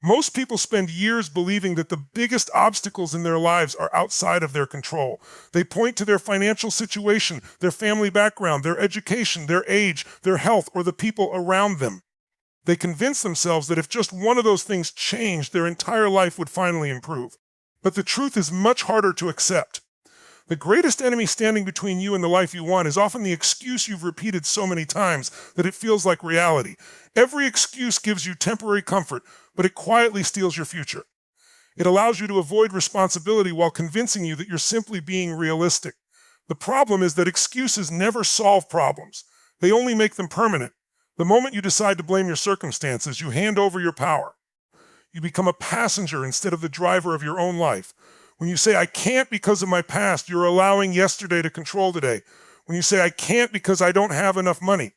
Most people spend years believing that the biggest obstacles in their lives are outside of their control. They point to their financial situation, their family background, their education, their age, their health, or the people around them. They convince themselves that if just one of those things changed, their entire life would finally improve. But the truth is much harder to accept. The greatest enemy standing between you and the life you want is often the excuse you've repeated so many times that it feels like reality. Every excuse gives you temporary comfort, but it quietly steals your future. It allows you to avoid responsibility while convincing you that you're simply being realistic. The problem is that excuses never solve problems. They only make them permanent. The moment you decide to blame your circumstances, you hand over your power. You become a passenger instead of the driver of your own life. When you say, I can't because of my past, you're allowing yesterday to control today. When you say, I can't because I don't have enough money,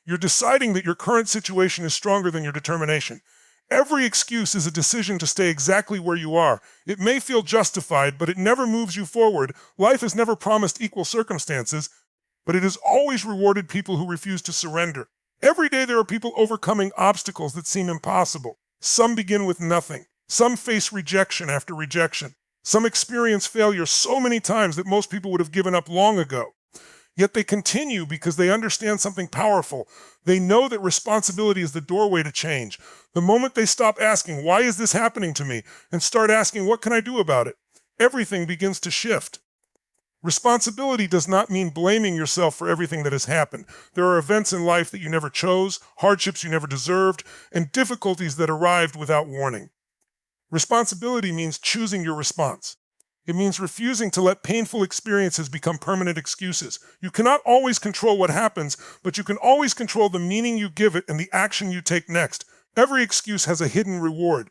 you're deciding that your current situation is stronger than your determination. Every excuse is a decision to stay exactly where you are. It may feel justified, but it never moves you forward. Life has never promised equal circumstances, but it has always rewarded people who refuse to surrender. Every day there are people overcoming obstacles that seem impossible. Some begin with nothing. Some face rejection after rejection. Some experience failure so many times that most people would have given up long ago. Yet they continue because they understand something powerful. They know that responsibility is the doorway to change. The moment they stop asking, why is this happening to me, and start asking, what can I do about it, everything begins to shift. Responsibility does not mean blaming yourself for everything that has happened. There are events in life that you never chose, hardships you never deserved, and difficulties that arrived without warning. Responsibility means choosing your response. It means refusing to let painful experiences become permanent excuses. You cannot always control what happens, but you can always control the meaning you give it and the action you take next. Every excuse has a hidden reward.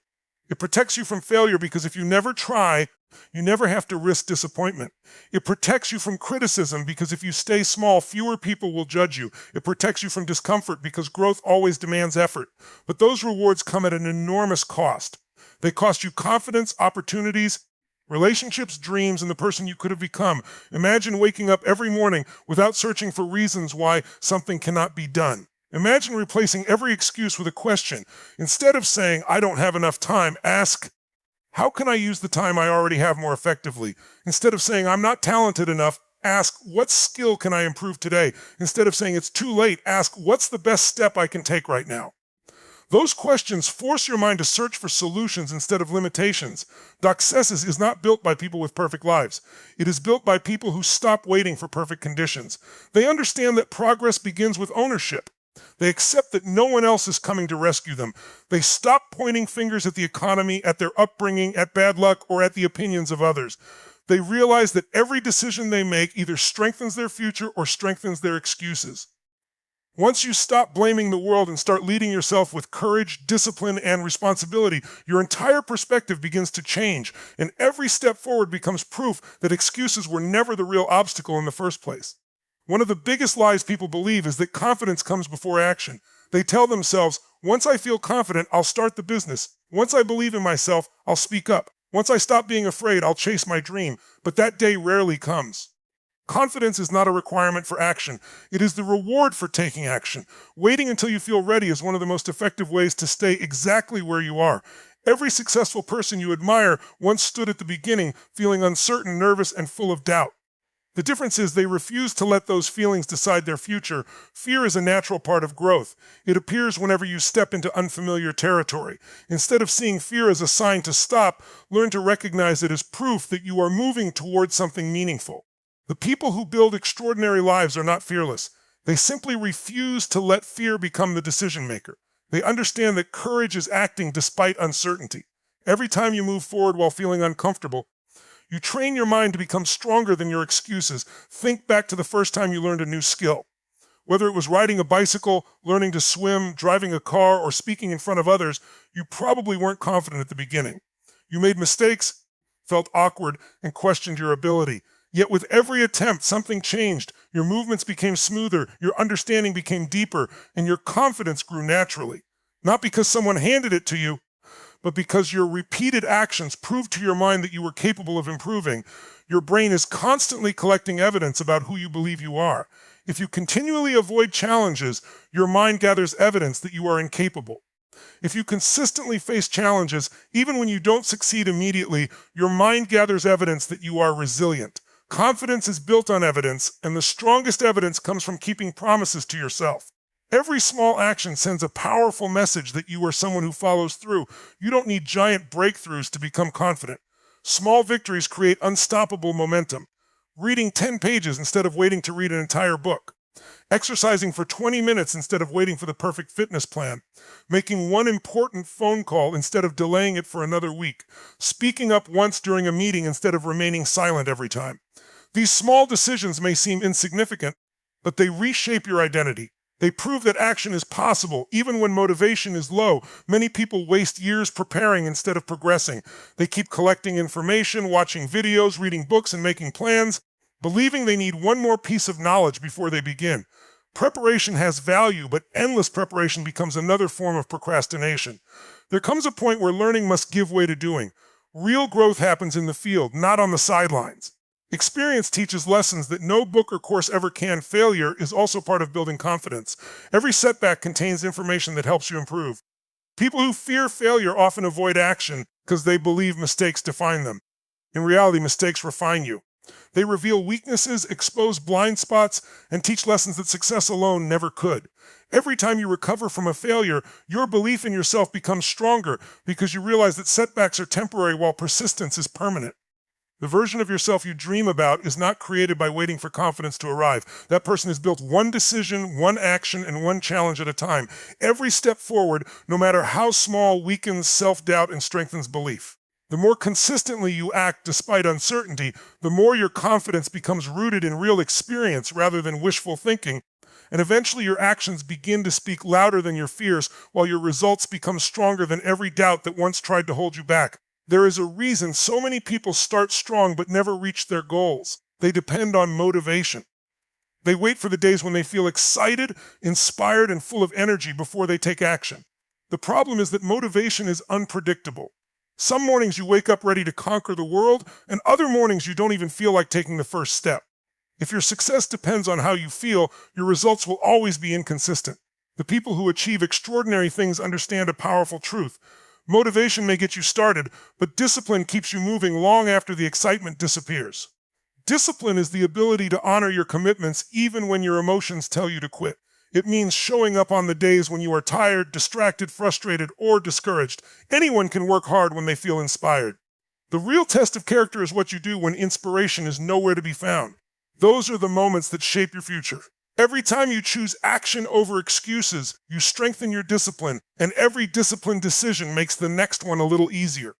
It protects you from failure because if you never try, you never have to risk disappointment. It protects you from criticism because if you stay small, fewer people will judge you. It protects you from discomfort because growth always demands effort. But those rewards come at an enormous cost. They cost you confidence, opportunities, relationships, dreams, and the person you could have become. Imagine waking up every morning without searching for reasons why something cannot be done. Imagine replacing every excuse with a question. Instead of saying, I don't have enough time, ask, how can I use the time I already have more effectively? Instead of saying, I'm not talented enough, ask, what skill can I improve today? Instead of saying, it's too late, ask, what's the best step I can take right now? Those questions force your mind to search for solutions instead of limitations. Success is not built by people with perfect lives. It is built by people who stop waiting for perfect conditions. They understand that progress begins with ownership. They accept that no one else is coming to rescue them. They stop pointing fingers at the economy, at their upbringing, at bad luck, or at the opinions of others. They realize that every decision they make either strengthens their future or strengthens their excuses. Once you stop blaming the world and start leading yourself with courage, discipline, and responsibility, your entire perspective begins to change, and every step forward becomes proof that excuses were never the real obstacle in the first place. One of the biggest lies people believe is that confidence comes before action. They tell themselves, once I feel confident, I'll start the business. Once I believe in myself, I'll speak up. Once I stop being afraid, I'll chase my dream. But that day rarely comes. Confidence is not a requirement for action. It is the reward for taking action. Waiting until you feel ready is one of the most effective ways to stay exactly where you are. Every successful person you admire once stood at the beginning feeling uncertain, nervous, and full of doubt. The difference is they refuse to let those feelings decide their future. Fear is a natural part of growth. It appears whenever you step into unfamiliar territory. Instead of seeing fear as a sign to stop, learn to recognize it as proof that you are moving towards something meaningful. The people who build extraordinary lives are not fearless. They simply refuse to let fear become the decision maker. They understand that courage is acting despite uncertainty. Every time you move forward while feeling uncomfortable, you train your mind to become stronger than your excuses. Think back to the first time you learned a new skill. Whether it was riding a bicycle, learning to swim, driving a car, or speaking in front of others, you probably weren't confident at the beginning. You made mistakes, felt awkward, and questioned your ability. Yet with every attempt, something changed. Your movements became smoother, your understanding became deeper, and your confidence grew naturally. Not because someone handed it to you, but because your repeated actions proved to your mind that you were capable of improving. Your brain is constantly collecting evidence about who you believe you are. If you continually avoid challenges, your mind gathers evidence that you are incapable. If you consistently face challenges, even when you don't succeed immediately, your mind gathers evidence that you are resilient. Confidence is built on evidence, and the strongest evidence comes from keeping promises to yourself. Every small action sends a powerful message that you are someone who follows through. You don't need giant breakthroughs to become confident. Small victories create unstoppable momentum. Reading 10 pages instead of waiting to read an entire book. Exercising for 20 minutes instead of waiting for the perfect fitness plan. Making one important phone call instead of delaying it for another week. Speaking up once during a meeting instead of remaining silent every time. These small decisions may seem insignificant, but they reshape your identity. They prove that action is possible, even when motivation is low. Many people waste years preparing instead of progressing. They keep collecting information, watching videos, reading books, and making plans, believing they need one more piece of knowledge before they begin. Preparation has value, but endless preparation becomes another form of procrastination. There comes a point where learning must give way to doing. Real growth happens in the field, not on the sidelines. Experience teaches lessons that no book or course ever can. Failure is also part of building confidence. Every setback contains information that helps you improve. People who fear failure often avoid action because they believe mistakes define them. In reality, mistakes refine you. They reveal weaknesses, expose blind spots, and teach lessons that success alone never could. Every time you recover from a failure, your belief in yourself becomes stronger because you realize that setbacks are temporary while persistence is permanent. The version of yourself you dream about is not created by waiting for confidence to arrive. That person is built one decision, one action, and one challenge at a time. Every step forward, no matter how small, weakens self-doubt and strengthens belief. The more consistently you act despite uncertainty, the more your confidence becomes rooted in real experience rather than wishful thinking, and eventually your actions begin to speak louder than your fears, while your results become stronger than every doubt that once tried to hold you back. There is a reason so many people start strong but never reach their goals. They depend on motivation. They wait for the days when they feel excited, inspired, and full of energy before they take action. The problem is that motivation is unpredictable. Some mornings you wake up ready to conquer the world, and other mornings you don't even feel like taking the first step. If your success depends on how you feel, your results will always be inconsistent. The people who achieve extraordinary things understand a powerful truth. Motivation may get you started, but discipline keeps you moving long after the excitement disappears. Discipline is the ability to honor your commitments even when your emotions tell you to quit. It means showing up on the days when you are tired, distracted, frustrated, or discouraged. Anyone can work hard when they feel inspired. The real test of character is what you do when inspiration is nowhere to be found. Those are the moments that shape your future. Every time you choose action over excuses, you strengthen your discipline, and every disciplined decision makes the next one a little easier.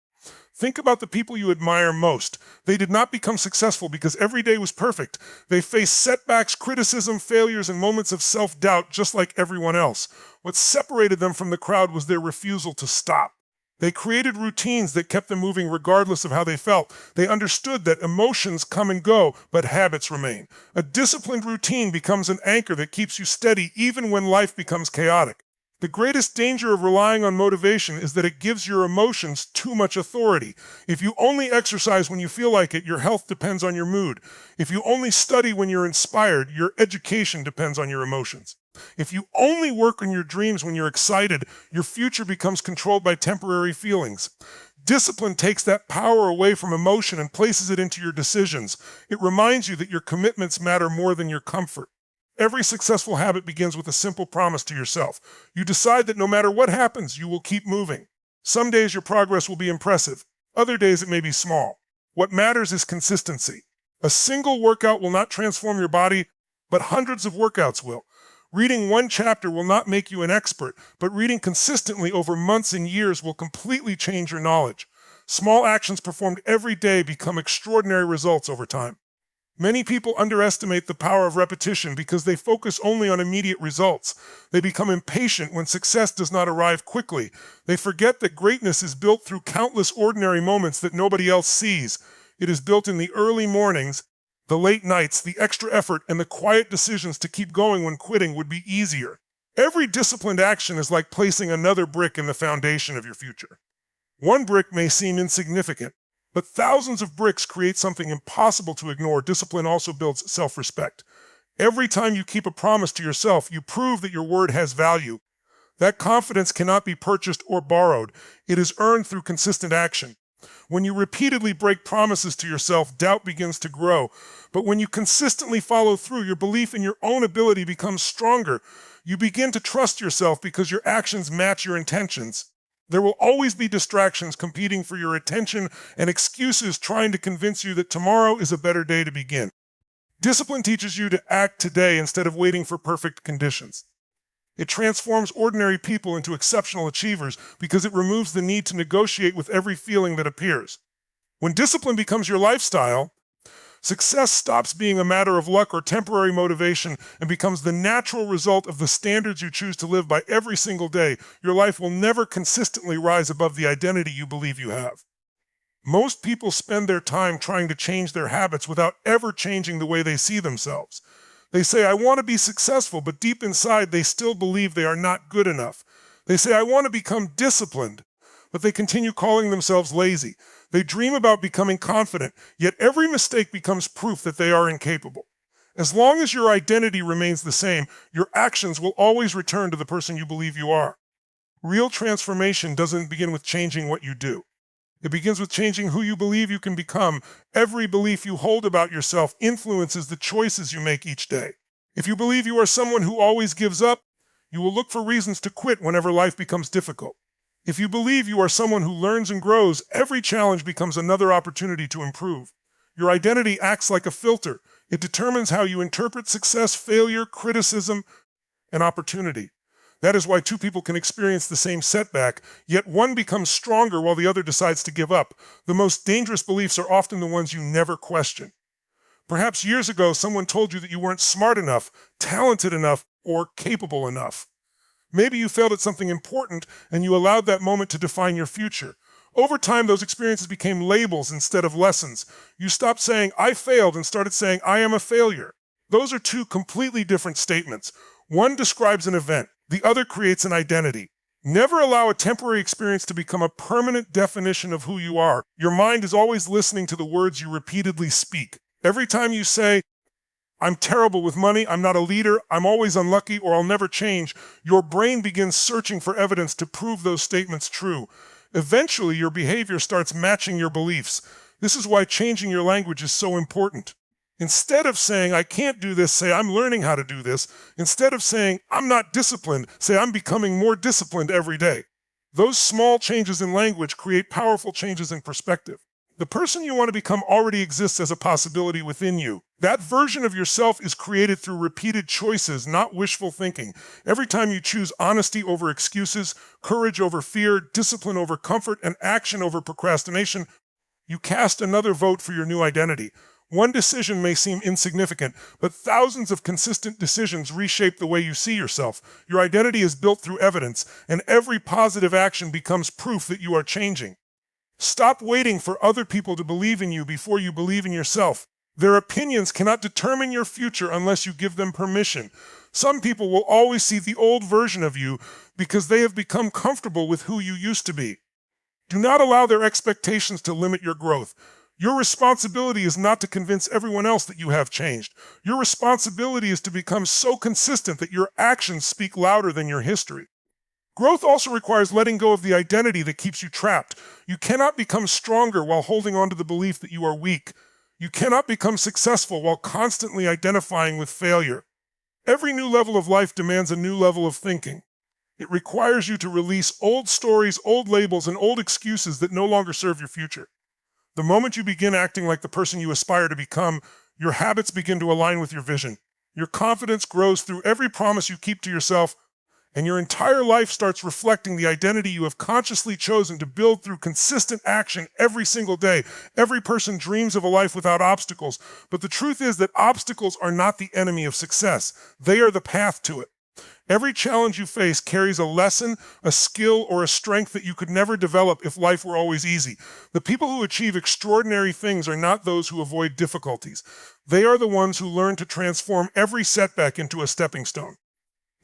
Think about the people you admire most. They did not become successful because every day was perfect. They faced setbacks, criticism, failures, and moments of self-doubt just like everyone else. What separated them from the crowd was their refusal to stop. They created routines that kept them moving regardless of how they felt. They understood that emotions come and go, but habits remain. A disciplined routine becomes an anchor that keeps you steady even when life becomes chaotic. The greatest danger of relying on motivation is that it gives your emotions too much authority. If you only exercise when you feel like it, your health depends on your mood. If you only study when you're inspired, your education depends on your emotions. If you only work on your dreams when you're excited, your future becomes controlled by temporary feelings. Discipline takes that power away from emotion and places it into your decisions. It reminds you that your commitments matter more than your comfort. Every successful habit begins with a simple promise to yourself. You decide that no matter what happens, you will keep moving. Some days your progress will be impressive. Other days it may be small. What matters is consistency. A single workout will not transform your body, but hundreds of workouts will. Reading one chapter will not make you an expert, but reading consistently over months and years will completely change your knowledge. Small actions performed every day become extraordinary results over time. Many people underestimate the power of repetition because they focus only on immediate results. They become impatient when success does not arrive quickly. They forget that greatness is built through countless ordinary moments that nobody else sees. It is built in the early mornings, the late nights, the extra effort, and the quiet decisions to keep going when quitting would be easier. Every disciplined action is like placing another brick in the foundation of your future. One brick may seem insignificant, but thousands of bricks create something impossible to ignore. Discipline also builds self-respect. Every time you keep a promise to yourself, you prove that your word has value. That confidence cannot be purchased or borrowed. It is earned through consistent action. When you repeatedly break promises to yourself, doubt begins to grow. But when you consistently follow through, your belief in your own ability becomes stronger. You begin to trust yourself because your actions match your intentions. There will always be distractions competing for your attention and excuses trying to convince you that tomorrow is a better day to begin. Discipline teaches you to act today instead of waiting for perfect conditions. It transforms ordinary people into exceptional achievers because it removes the need to negotiate with every feeling that appears. When discipline becomes your lifestyle, success stops being a matter of luck or temporary motivation and becomes the natural result of the standards you choose to live by every single day. Your life will never consistently rise above the identity you believe you have. Most people spend their time trying to change their habits without ever changing the way they see themselves. They say, I want to be successful, but deep inside, they still believe they are not good enough. They say, I want to become disciplined, but they continue calling themselves lazy. They dream about becoming confident, yet every mistake becomes proof that they are incapable. As long as your identity remains the same, your actions will always return to the person you believe you are. Real transformation doesn't begin with changing what you do. It begins with changing who you believe you can become. Every belief you hold about yourself influences the choices you make each day. If you believe you are someone who always gives up, you will look for reasons to quit whenever life becomes difficult. If you believe you are someone who learns and grows, every challenge becomes another opportunity to improve. Your identity acts like a filter. It determines how you interpret success, failure, criticism, and opportunity. That is why two people can experience the same setback, yet one becomes stronger while the other decides to give up. The most dangerous beliefs are often the ones you never question. Perhaps years ago, someone told you that you weren't smart enough, talented enough, or capable enough. Maybe you failed at something important and you allowed that moment to define your future. Over time, those experiences became labels instead of lessons. You stopped saying, I failed, and started saying, I am a failure. Those are two completely different statements. One describes an event. The other creates an identity. Never allow a temporary experience to become a permanent definition of who you are. Your mind is always listening to the words you repeatedly speak. Every time you say, I'm terrible with money, I'm not a leader, I'm always unlucky, or I'll never change, your brain begins searching for evidence to prove those statements true. Eventually, your behavior starts matching your beliefs. This is why changing your language is so important. Instead of saying, I can't do this, say, I'm learning how to do this. Instead of saying, I'm not disciplined, say, I'm becoming more disciplined every day. Those small changes in language create powerful changes in perspective. The person you want to become already exists as a possibility within you. That version of yourself is created through repeated choices, not wishful thinking. Every time you choose honesty over excuses, courage over fear, discipline over comfort, and action over procrastination, you cast another vote for your new identity. One decision may seem insignificant, but thousands of consistent decisions reshape the way you see yourself. Your identity is built through evidence, and every positive action becomes proof that you are changing. Stop waiting for other people to believe in you before you believe in yourself. Their opinions cannot determine your future unless you give them permission. Some people will always see the old version of you because they have become comfortable with who you used to be. Do not allow their expectations to limit your growth. Your responsibility is not to convince everyone else that you have changed. Your responsibility is to become so consistent that your actions speak louder than your history. Growth also requires letting go of the identity that keeps you trapped. You cannot become stronger while holding on to the belief that you are weak. You cannot become successful while constantly identifying with failure. Every new level of life demands a new level of thinking. It requires you to release old stories, old labels, and old excuses that no longer serve your future. The moment you begin acting like the person you aspire to become, your habits begin to align with your vision. Your confidence grows through every promise you keep to yourself, and your entire life starts reflecting the identity you have consciously chosen to build through consistent action every single day. Every person dreams of a life without obstacles, but the truth is that obstacles are not the enemy of success. They are the path to it. Every challenge you face carries a lesson, a skill, or a strength that you could never develop if life were always easy. The people who achieve extraordinary things are not those who avoid difficulties. They are the ones who learn to transform every setback into a stepping stone.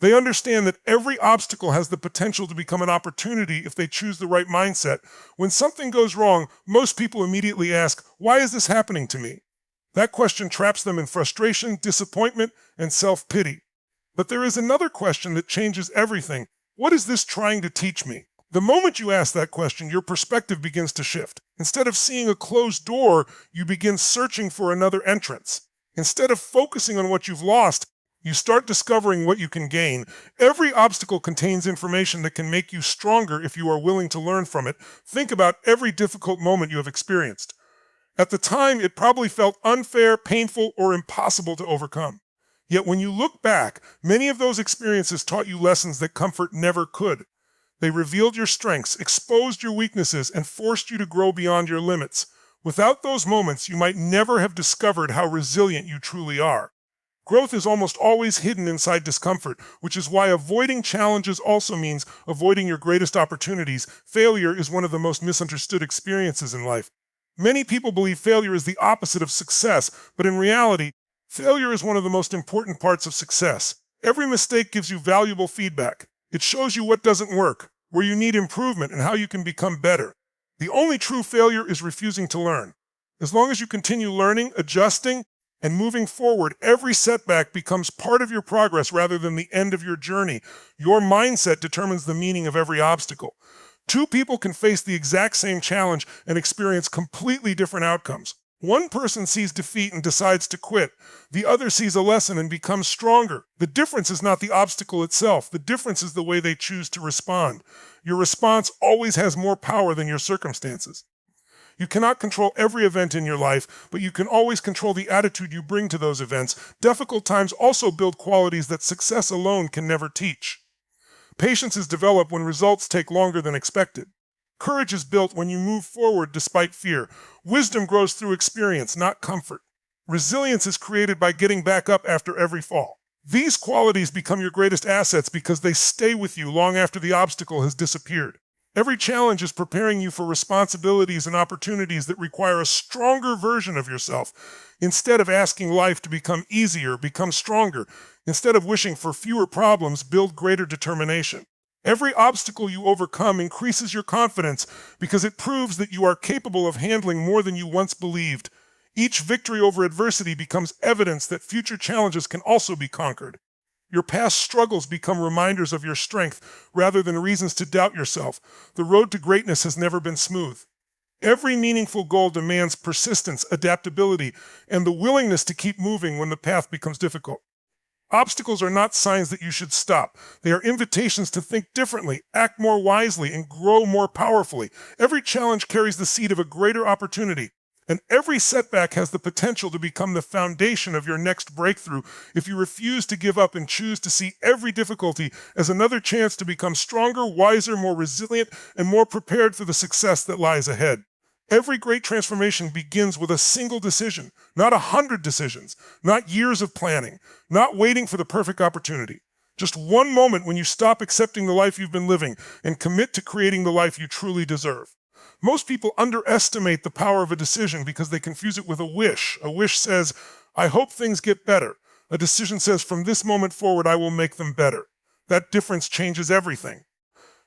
They understand that every obstacle has the potential to become an opportunity if they choose the right mindset. When something goes wrong, most people immediately ask, why is this happening to me? That question traps them in frustration, disappointment, and self-pity. But there is another question that changes everything. What is this trying to teach me? The moment you ask that question, your perspective begins to shift. Instead of seeing a closed door, you begin searching for another entrance. Instead of focusing on what you've lost, you start discovering what you can gain. Every obstacle contains information that can make you stronger if you are willing to learn from it. Think about every difficult moment you have experienced. At the time, it probably felt unfair, painful, or impossible to overcome. Yet when you look back, many of those experiences taught you lessons that comfort never could. They revealed your strengths, exposed your weaknesses, and forced you to grow beyond your limits. Without those moments, you might never have discovered how resilient you truly are. Growth is almost always hidden inside discomfort, which is why avoiding challenges also means avoiding your greatest opportunities. Failure is one of the most misunderstood experiences in life. Many people believe failure is the opposite of success, but in reality, failure is one of the most important parts of success. Every mistake gives you valuable feedback. It shows you what doesn't work, where you need improvement, and how you can become better. The only true failure is refusing to learn. As long as you continue learning, adjusting, and moving forward, every setback becomes part of your progress rather than the end of your journey. Your mindset determines the meaning of every obstacle. Two people can face the exact same challenge and experience completely different outcomes. One person sees defeat and decides to quit. The other sees a lesson and becomes stronger. The difference is not the obstacle itself. The difference is the way they choose to respond. Your response always has more power than your circumstances. You cannot control every event in your life, but you can always control the attitude you bring to those events. Difficult times also build qualities that success alone can never teach. Patience is developed when results take longer than expected. Courage is built when you move forward despite fear. Wisdom grows through experience, not comfort. Resilience is created by getting back up after every fall. These qualities become your greatest assets because they stay with you long after the obstacle has disappeared. Every challenge is preparing you for responsibilities and opportunities that require a stronger version of yourself. Instead of asking life to become easier, become stronger. Instead of wishing for fewer problems, build greater determination. Every obstacle you overcome increases your confidence because it proves that you are capable of handling more than you once believed. Each victory over adversity becomes evidence that future challenges can also be conquered. Your past struggles become reminders of your strength rather than reasons to doubt yourself. The road to greatness has never been smooth. Every meaningful goal demands persistence, adaptability, and the willingness to keep moving when the path becomes difficult. Obstacles are not signs that you should stop. They are invitations to think differently, act more wisely, and grow more powerfully. Every challenge carries the seed of a greater opportunity. And every setback has the potential to become the foundation of your next breakthrough if you refuse to give up and choose to see every difficulty as another chance to become stronger, wiser, more resilient, and more prepared for the success that lies ahead. Every great transformation begins with a single decision, not 100 decisions, not years of planning, not waiting for the perfect opportunity. Just one moment when you stop accepting the life you've been living and commit to creating the life you truly deserve. Most people underestimate the power of a decision because they confuse it with a wish. A wish says, I hope things get better. A decision says, from this moment forward, I will make them better. That difference changes everything.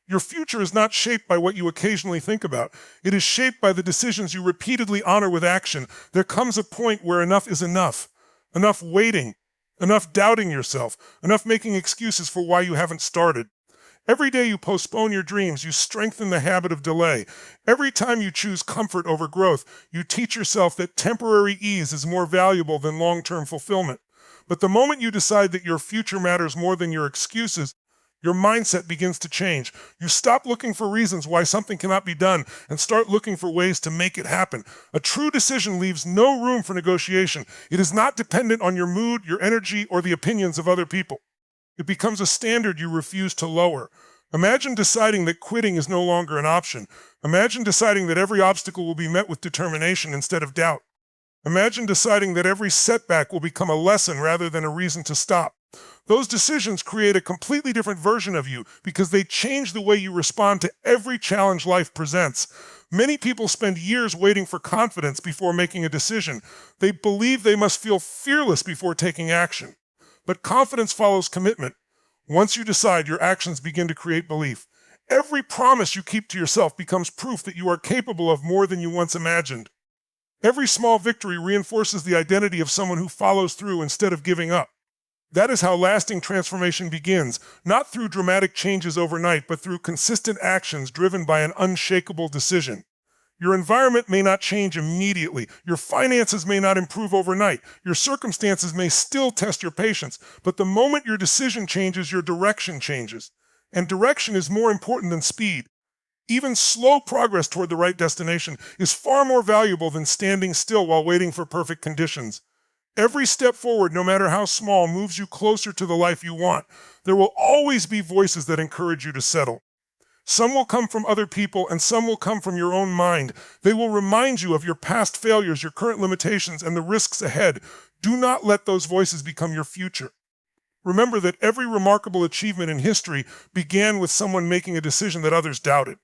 Your future is not shaped by what you occasionally think about. It is shaped by the decisions you repeatedly honor with action. There comes a point where enough is enough. Enough waiting. Enough doubting yourself. Enough making excuses for why you haven't started. Every day you postpone your dreams, you strengthen the habit of delay. Every time you choose comfort over growth, you teach yourself that temporary ease is more valuable than long-term fulfillment. But the moment you decide that your future matters more than your excuses, your mindset begins to change. You stop looking for reasons why something cannot be done and start looking for ways to make it happen. A true decision leaves no room for negotiation. It is not dependent on your mood, your energy, or the opinions of other people. It becomes a standard you refuse to lower. Imagine deciding that quitting is no longer an option. Imagine deciding that every obstacle will be met with determination instead of doubt. Imagine deciding that every setback will become a lesson rather than a reason to stop. Those decisions create a completely different version of you because they change the way you respond to every challenge life presents. Many people spend years waiting for confidence before making a decision. They believe they must feel fearless before taking action. But confidence follows commitment. Once you decide, your actions begin to create belief. Every promise you keep to yourself becomes proof that you are capable of more than you once imagined. Every small victory reinforces the identity of someone who follows through instead of giving up. That is how lasting transformation begins, not through dramatic changes overnight, but through consistent actions driven by an unshakable decision. Your environment may not change immediately. Your finances may not improve overnight. Your circumstances may still test your patience. But the moment your decision changes, your direction changes. And direction is more important than speed. Even slow progress toward the right destination is far more valuable than standing still while waiting for perfect conditions. Every step forward, no matter how small, moves you closer to the life you want. There will always be voices that encourage you to settle. Some will come from other people, and some will come from your own mind. They will remind you of your past failures, your current limitations, and the risks ahead. Do not let those voices become your future. Remember that every remarkable achievement in history began with someone making a decision that others doubted.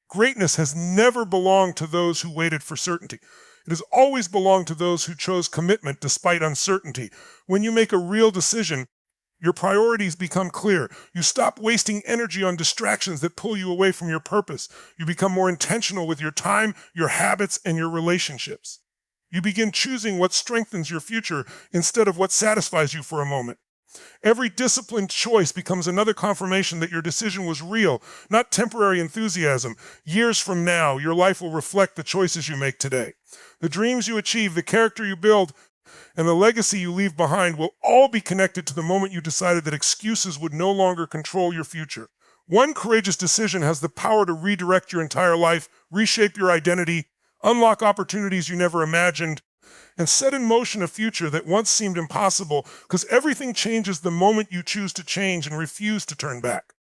Greatness has never belonged to those who waited for certainty. It has always belonged to those who chose commitment despite uncertainty. When you make a real decision, your priorities become clear. You stop wasting energy on distractions that pull you away from your purpose. You become more intentional with your time, your habits, and your relationships. You begin choosing what strengthens your future instead of what satisfies you for a moment. Every disciplined choice becomes another confirmation that your decision was real, not temporary enthusiasm. Years from now, your life will reflect the choices you make today. The dreams you achieve, the character you build, and the legacy you leave behind will all be connected to the moment you decided that excuses would no longer control your future. One courageous decision has the power to redirect your entire life, reshape your identity, unlock opportunities you never imagined, and set in motion a future that once seemed impossible, because everything changes the moment you choose to change and refuse to turn back.